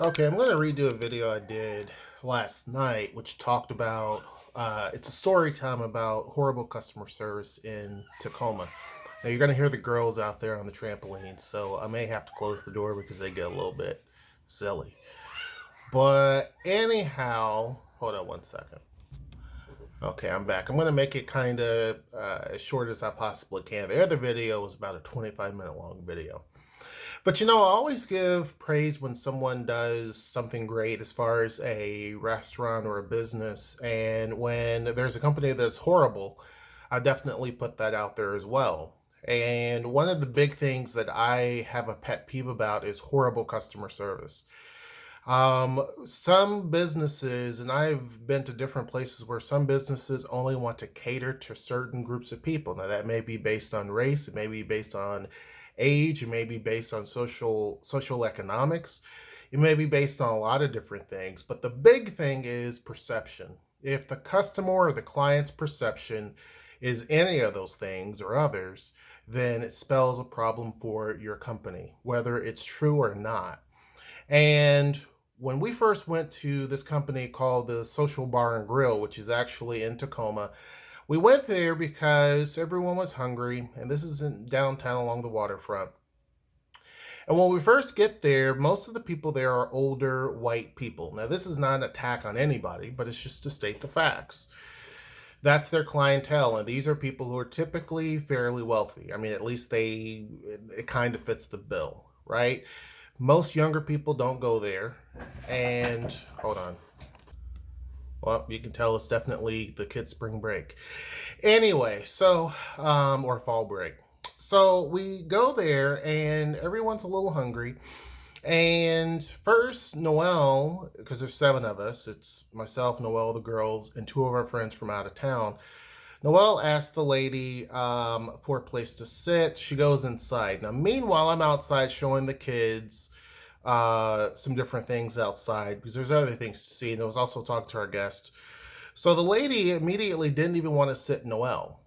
Okay, I'm going to redo a video I did last night, which talked about it's a story time about horrible customer service in Tacoma. Now, you're going to hear the girls out there on the trampoline, so I may have to close the door because they get a little bit silly. But anyhow, hold on one second. Okay, I'm back. I'm going to make it kind of as short as I possibly can. The other video was about a 25-minute long video. But I always give praise when someone does something great as far as a restaurant or a business. And when there's a company that's horrible, I definitely put that out there as well. And one of the big things that I have a pet peeve about is horrible customer service. Some businesses, and I've been to different places where some businesses only want to cater to certain groups of people. Now, that may be based on race, it may be based on age, it may be based on social economics, it may be based on a lot of different things. But the big thing is perception. If the customer or the client's perception is any of those things or others, then it spells a problem for your company, whether it's true or not. And when we first went to this company called the Social Bar and Grill, which is actually in Tacoma, we went there because everyone was hungry, and this is in downtown along the waterfront. And when we first get there, most of the people there are older white people. Now, this is not an attack on anybody, but it's just to state the facts. That's their clientele, and these are people who are typically fairly wealthy. I mean, at least it kind of fits the bill, right? Most younger people don't go there. And hold on. Well, you can tell it's definitely the kids' spring break. Anyway, or fall break. So we go there, and everyone's a little hungry. And first, Noelle, because there's seven of us, it's myself, Noelle, the girls, and two of our friends from out of town. Noelle asked the lady for a place to sit. She goes inside. Now, meanwhile, I'm outside showing the kids some different things outside because there's other things to see. And I was also talking to our guest. So the lady immediately didn't even want to sit Noelle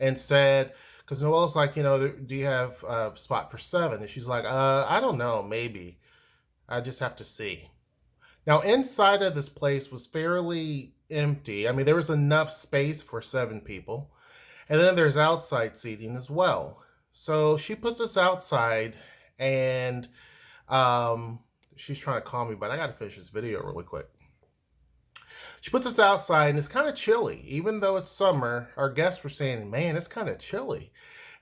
and said, because Noelle's like, do you have a spot for seven? And she's like, I don't know, maybe. I just have to see. Now, inside of this place was fairly empty. I mean, there was enough space for seven people. And then there's outside seating as well. So she puts us outside, and she's trying to call me, but I got to finish this video really quick. She puts us outside, and it's kind of chilly. Even though it's summer, our guests were saying, man, it's kind of chilly.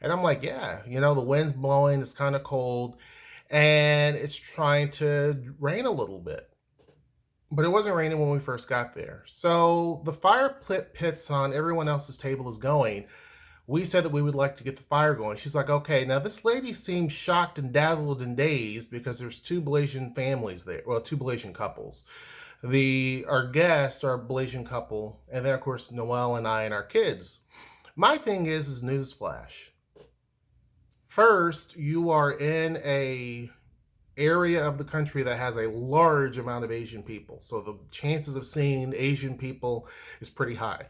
And I'm like, yeah, the wind's blowing, it's kind of cold, and it's trying to rain a little bit. But it wasn't raining when we first got there. So the fire pits on everyone else's table is going. We said that we would like to get the fire going. She's like, okay. Now this lady seems shocked and dazzled and dazed because there's two Blasian families there. Well, two Blasian couples. Our guests are a Blasian couple, and then of course Noelle and I and our kids. My thing is newsflash. First, you are in a area of the country that has a large amount of Asian people. So the chances of seeing Asian people is pretty high.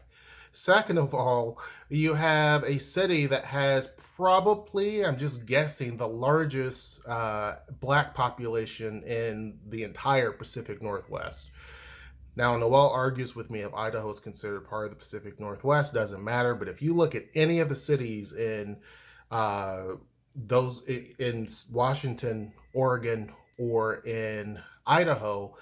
Second of all, you have a city that has probably, I'm just guessing, the largest black population in the entire Pacific Northwest. Now, Noel argues with me if Idaho is considered part of the Pacific Northwest, doesn't matter. But if you look at any of the cities in those in Washington, Oregon, or in Idaho,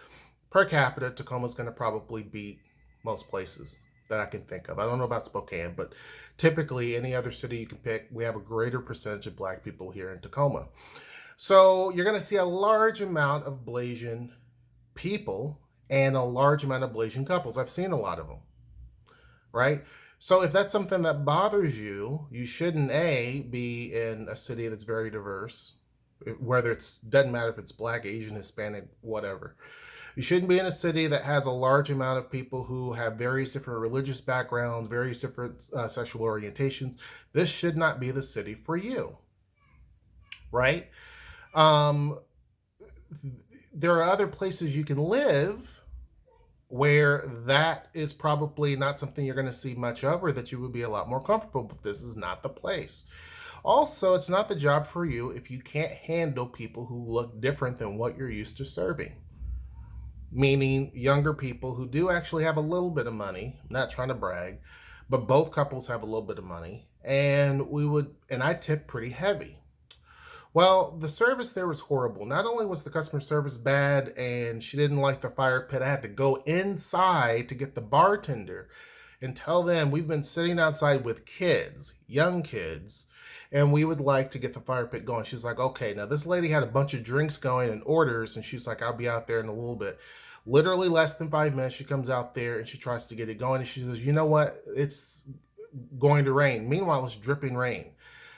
per capita, Tacoma's going to probably beat most places that I can think of. I don't know about Spokane, but typically any other city you can pick, we have a greater percentage of black people here in Tacoma. So you're going to see a large amount of Blasian people and a large amount of Blasian couples. I've seen a lot of them, right? So if that's something that bothers you, you shouldn't be in a city that's very diverse, whether doesn't matter if it's black, Asian, Hispanic, whatever. You shouldn't be in a city that has a large amount of people who have various different religious backgrounds, various different sexual orientations. This should not be the city for you, right? Um, there are other places you can live where that is probably not something you're going to see much of, or that you would be a lot more comfortable, but this is not the place. Also, it's not the job for you if you can't handle people who look different than what you're used to serving. Meaning younger people who do actually have a little bit of money, I'm not trying to brag, but both couples have a little bit of money. And I tip pretty heavy. Well, the service there was horrible. Not only was the customer service bad and she didn't like the fire pit, I had to go inside to get the bartender and tell them we've been sitting outside with kids, young kids, and we would like to get the fire pit going. She's like, okay. Now, this lady had a bunch of drinks going and orders, and she's like, I'll be out there in a little bit. Literally less than 5 minutes, she comes out there and she tries to get it going. And she says, you know what? It's going to rain. Meanwhile, it's dripping rain.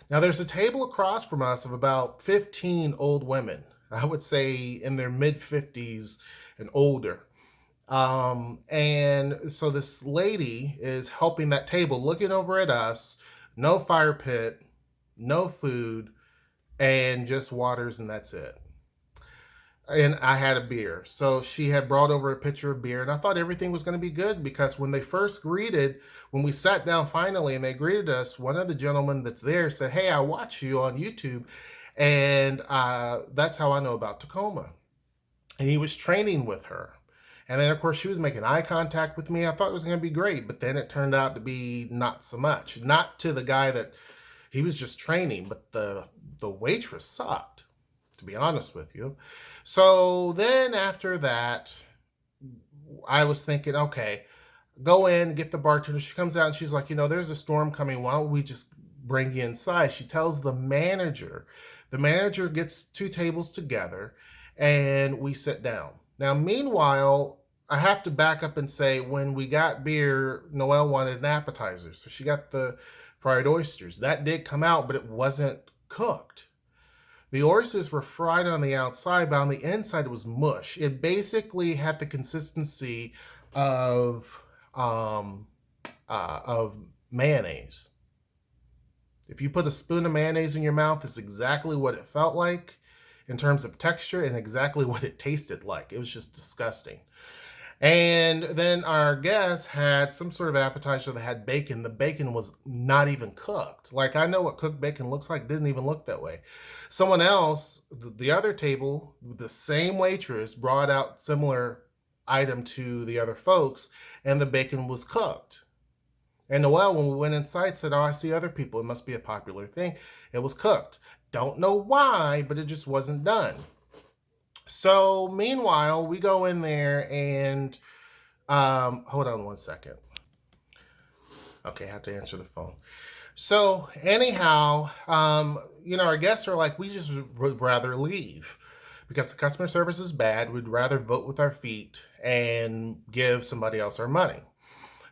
Now, there's a table across from us of about 15 old women, I would say in their mid 50s and older. And so this lady is helping that table, looking over at us, no fire pit, no food, and just waters, and that's it. And I had a beer. So she had brought over a pitcher of beer, and I thought everything was going to be good because when we sat down finally and they greeted us, one of the gentlemen that's there said, hey, I watch you on YouTube, and that's how I know about Tacoma. And he was training with her. And then, of course, she was making eye contact with me. I thought it was going to be great, but then it turned out to be not so much. Not to the guy that he was just training, but the waitress sucked, to be honest with you. So then after that, I was thinking, okay, go in, get the bartender. She comes out and she's like, there's a storm coming. Why don't we just bring you inside? She tells the manager. The manager gets two tables together and we sit down. Now, meanwhile, I have to back up and say when we got beer, Noelle wanted an appetizer. So she got the fried oysters. That did come out, but it wasn't cooked. The oysters were fried on the outside, but on the inside it was mush. It basically had the consistency of mayonnaise. If you put a spoon of mayonnaise in your mouth, it's exactly what it felt like in terms of texture and exactly what it tasted like. It was just disgusting. And then our guest had some sort of appetizer that had bacon. The bacon was not even cooked. Like, I know what cooked bacon looks like. Didn't even look that way. Someone else, the other table, the same waitress brought out similar item to the other folks, and the bacon was cooked. And Noelle, when we went inside, said, oh, I see other people. It must be a popular thing. It was cooked. Don't know why, but it just wasn't done. So meanwhile, we go in there and hold on one second. Okay, I have to answer the phone. So anyhow, our guests are like, we just would rather leave because the customer service is bad. We'd rather vote with our feet and give somebody else our money.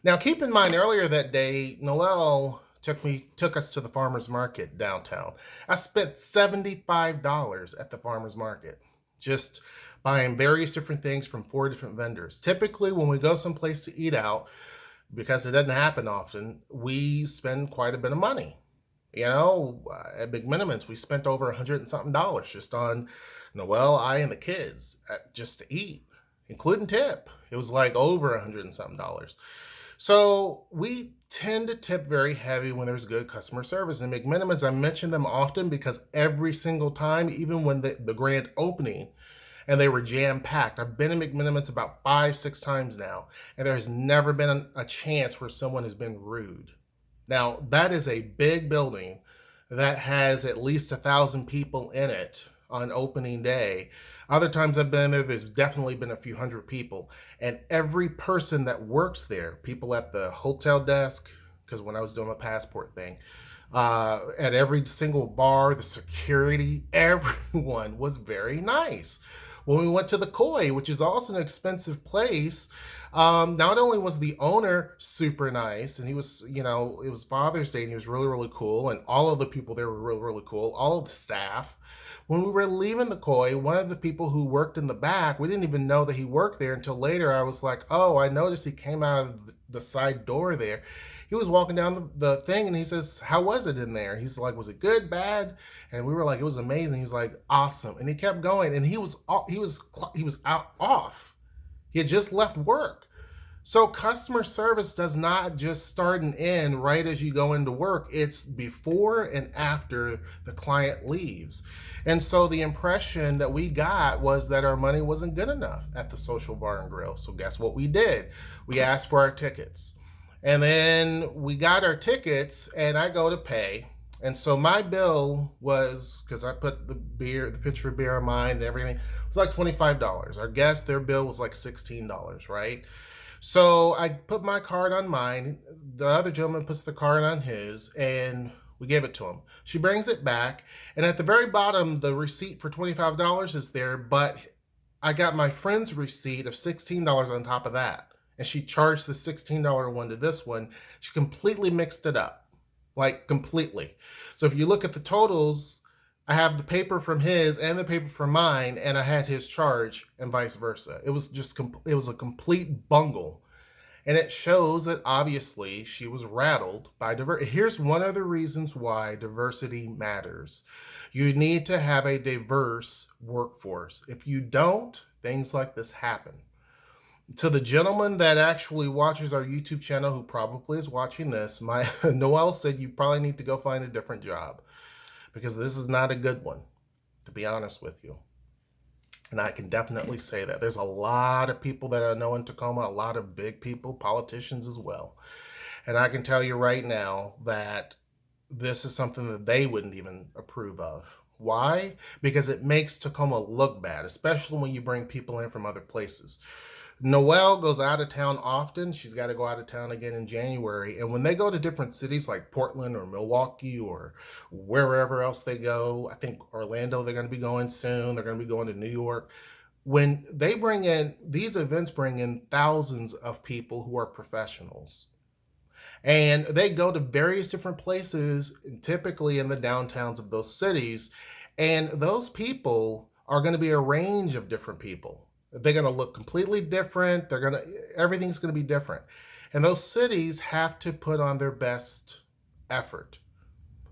Now, keep in mind, earlier that day, Noelle took us to the farmer's market downtown. I spent $75 at the farmer's market, just buying various different things from 4 different vendors. Typically, when we go someplace to eat out, because it doesn't happen often, we spend quite a bit of money. At Big Minimums, we spent over $100 and something just on Noelle, I, and the kids just to eat, including tip. It was like over $100 and something. So we tend to tip very heavy when there's good customer service. And McMenamins, I mention them often because every single time, even when the grand opening and they were jam-packed, I've been in McMenamins about 5-6 times now, and there has never been a chance where someone has been rude. Now, that is a big building that has at least 1,000 people in it on opening day. Other times I've been there, there's definitely been a few hundred people. And every person that works there, people at the hotel desk, because when I was doing my passport thing, at every single bar, the security, everyone was very nice. When we went to the Koi, which is also an expensive place, not only was the owner super nice, and he was, it was Father's Day, and he was really, really cool, and all of the people there were really, really cool, all of the staff. When we were leaving the Koi, one of the people who worked in the back, we didn't even know that he worked there until later. I was like, oh, I noticed he came out of the side door there. He was walking down the thing, and he says, how was it in there? He's like, was it good, bad? And we were like, it was amazing. He was like, awesome. And he kept going, and he was out off. He had just left work. So customer service does not just start and end right as you go into work. It's before and after the client leaves. And so the impression that we got was that our money wasn't good enough at the Social Bar and Grill. So guess what we did? We asked for our tickets. And then we got our tickets and I go to pay. And so my bill was, because I put the pitcher of beer on mine and everything, it was like $25. Our guest, their bill was like $16, right? So I put my card on mine. The other gentleman puts the card on his, and we give it to him. She brings it back, and at the very bottom, the receipt for $25 is there, but I got my friend's receipt of $16 on top of that. And she charged the $16 one to this one. She completely mixed it up, like completely. So if you look at the totals, I have the paper from his and the paper from mine, and I had his charge and vice versa. It was just it was a complete bungle. And it shows that obviously she was rattled by diversity. Here's one of the reasons why diversity matters. You need to have a diverse workforce. If you don't, things like this happen. To the gentleman that actually watches our YouTube channel, who probably is watching this, my Noel said you probably need to go find a different job, because this is not a good one, to be honest with you. And I can definitely say that. There's a lot of people that I know in Tacoma, a lot of big people, politicians as well. And I can tell you right now that this is something that they wouldn't even approve of. Why? Because it makes Tacoma look bad, especially when you bring people in from other places. Noelle goes out of town often. She's got to go out of town again in January. And when they go to different cities like Portland or Milwaukee or wherever else they go, I think Orlando, they're going to be going soon. They're going to be going to New York. When they bring in, these events bring in thousands of people who are professionals. And they go to various different places, typically in the downtowns of those cities. And those people are going to be a range of different people. They're going to look completely different. Everything's going to be different. And those cities have to put on their best effort.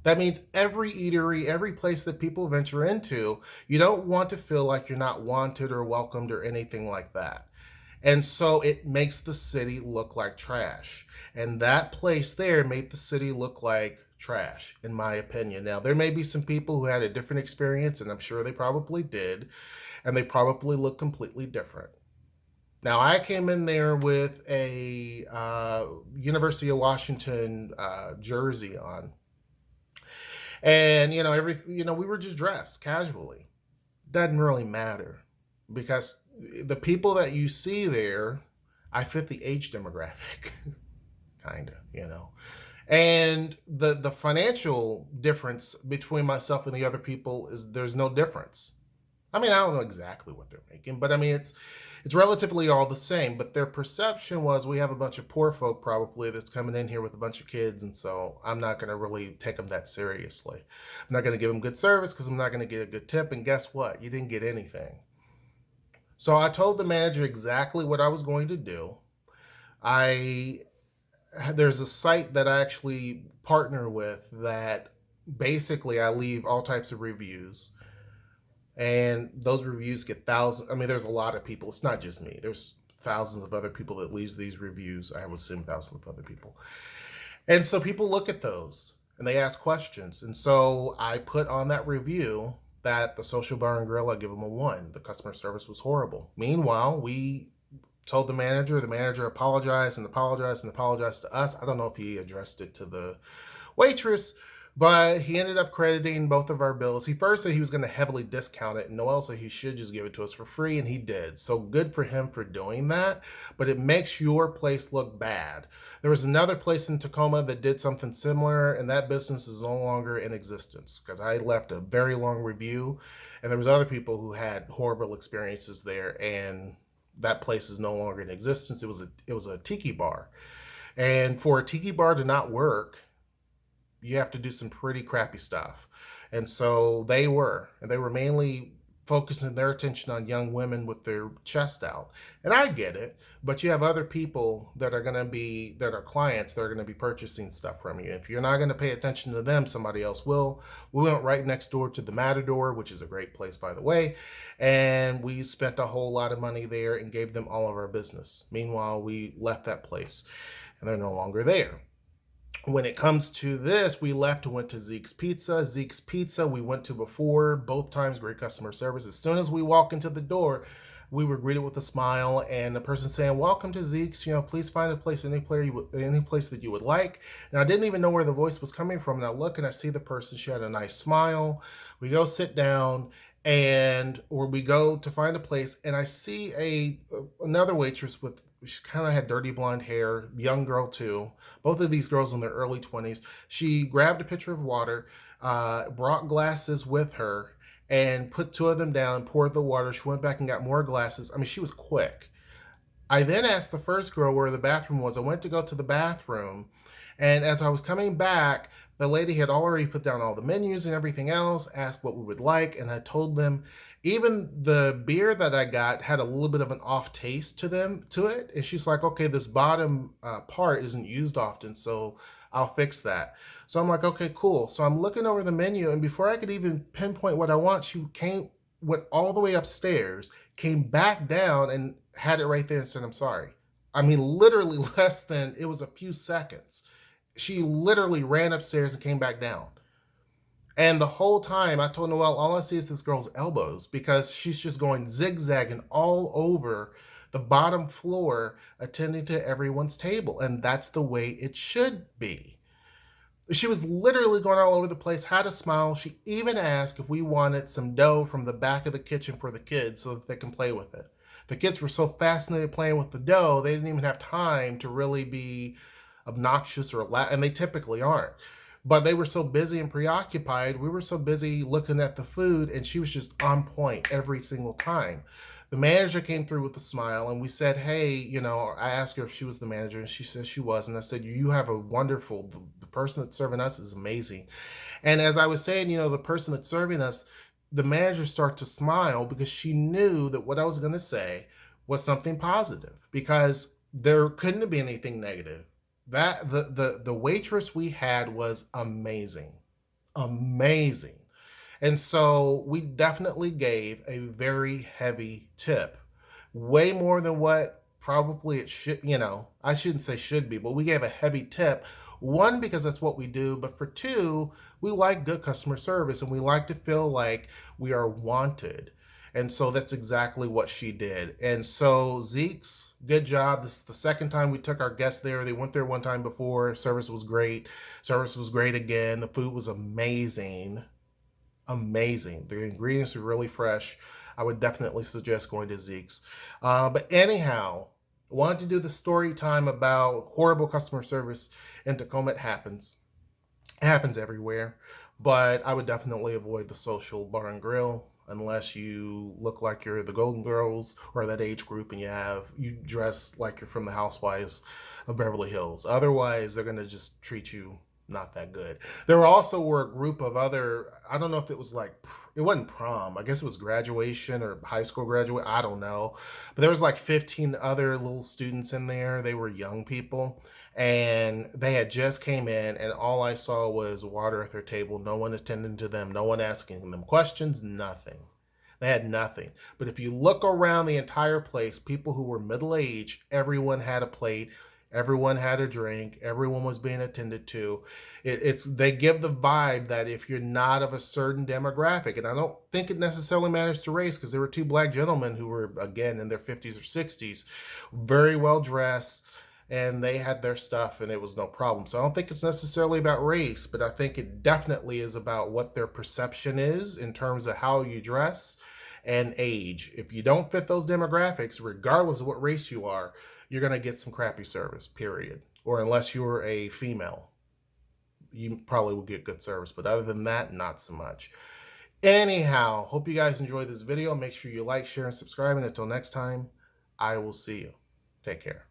That means every eatery, every place that people venture into, you don't want to feel like you're not wanted or welcomed or anything like that. And so it makes the city look like trash. And that place there made the city look like trash, in my opinion. Now, there may be some people who had a different experience, and I'm sure they probably did, and they probably look completely different. Now, I came in there with a University of Washington jersey on, and we were just dressed casually. Doesn't really matter, because the people that you see there, I fit the age demographic, kind of. And the financial difference between myself and the other people is there's no difference. I mean, I don't know exactly what they're making, but I mean, it's relatively all the same. But their perception was, we have a bunch of poor folk probably that's coming in here with a bunch of kids, and so I'm not going to really take them that seriously. I'm not going to give them good service because I'm not going to get a good tip. And guess what? You didn't get anything. So I told the manager exactly what I was going to do. There's a site that I actually partner with that basically I leave all types of reviews. And those reviews get thousands. I mean, there's a lot of people. It's not just me. There's thousands of other people that leaves these reviews. I would assume thousands of other people. And so people look at those and they ask questions. And so I put on that review that the Social Bar and Grill, I give them a 1. The customer service was horrible. Meanwhile, we told the manager apologized and apologized and apologized to us. I don't know if he addressed it to the waitress, but he ended up crediting both of our bills. He first said he was going to heavily discount it, and Noel said he should just give it to us for free, and he did. So good for him for doing that, but it makes your place look bad. There was another place in Tacoma that did something similar, and that business is no longer in existence because I left a very long review, and there was other people who had horrible experiences there, and that place is no longer in existence. It was a tiki bar, and for a tiki bar to not work, you have to do some pretty crappy stuff. And so they were mainly focusing their attention on young women with their chest out. And I get it, but you have other people that are going to be, that are clients that are going to be purchasing stuff from you. If you're not going to pay attention to them, somebody else will. We went right next door to the Matador, which is a great place, by the way, and we spent a whole lot of money there and gave them all of our business. Meanwhile, we left that place and they're no longer there. When it comes to this, we left and went to Zeke's Pizza. Zeke's Pizza we went to before, both times great customer service. As soon as we walk into the door, we were greeted with a smile and the person saying, "Welcome to Zeke's. Please find a place, any place that you would like." Now I didn't even know where the voice was coming from. And I look and I see the person. She had a nice smile. We go sit down, or we go to find a place, and I see another waitress with, she kind of had dirty blonde hair, young girl too. Both of these girls in their early 20s. She grabbed a pitcher of water, brought glasses with her, and put two of them down, poured the water. She went back and got more glasses. I mean, she was quick. I then asked the first girl where the bathroom was. I went to go to the bathroom, and as I was coming back, the lady had already put down all the menus and everything else, asked what we would like, and I told them even the beer that I got had a little bit of an off taste to it. And she's like, "Okay, this bottom part isn't used often, so I'll fix that." So I'm like, "Okay, cool." So I'm looking over the menu, and before I could even pinpoint what I want, went all the way upstairs, came back down, and had it right there and said, "I'm sorry." I mean, literally it was a few seconds. She literally ran upstairs and came back down. And the whole time I told Noelle, all I see is this girl's elbows because she's just going zigzagging all over the bottom floor, attending to everyone's table. And that's the way it should be. She was literally going all over the place, had a smile. She even asked if we wanted some dough from the back of the kitchen for the kids so that they can play with it. The kids were so fascinated playing with the dough, they didn't even have time to really be obnoxious or loud, and they typically aren't. But they were so busy and preoccupied. We were so busy looking at the food, and she was just on point every single time. The manager came through with a smile, and we said, "Hey, I asked her if she was the manager, and she said she was." And I said, "You have a wonderful, the person that's serving us is amazing." And as I was saying, the person that's serving us, the manager started to smile because she knew that what I was going to say was something positive, because there couldn't be anything negative. That the waitress we had was amazing. Amazing. And so we definitely gave a very heavy tip. Way more than what probably it should, I shouldn't say should be, but we gave a heavy tip. One, because that's what we do, but for two, we like good customer service and we like to feel like we are wanted. And so that's exactly what she did. And so Zeke's, good job. This is the second time we took our guests there. They went there one time before. Service was great. Service was great again. The food was amazing. Amazing. The ingredients were really fresh. I would definitely suggest going to Zeke's. But anyhow, wanted to do the story time about horrible customer service in Tacoma. It happens. It happens everywhere. But I would definitely avoid the social bar and grill unless you look like you're the Golden Girls or that age group and you dress like you're from the Housewives of Beverly Hills. Otherwise, they're going to just treat you not that good. There also were a group of other, I don't know if it was it wasn't prom. I guess it was graduation or high school graduate. I don't know. But there was 15 other little students in there. They were young people. And they had just came in, and all I saw was water at their table. No one attending to them. No one asking them questions. Nothing. They had nothing. But if you look around the entire place, people who were middle-aged, everyone had a plate. Everyone had a drink. Everyone was being attended to. They give the vibe that if you're not of a certain demographic, and I don't think it necessarily matters to race, because there were two black gentlemen who were, again, in their 50s or 60s, very well dressed, and they had their stuff and it was no problem. So I don't think it's necessarily about race, but I think it definitely is about what their perception is in terms of how you dress and age. If you don't fit those demographics, regardless of what race you are, you're going to get some crappy service, period. Or unless you're a female, you probably will get good service. But other than that, not so much. Anyhow, hope you guys enjoyed this video. Make sure you like, share, and subscribe. And until next time, I will see you. Take care.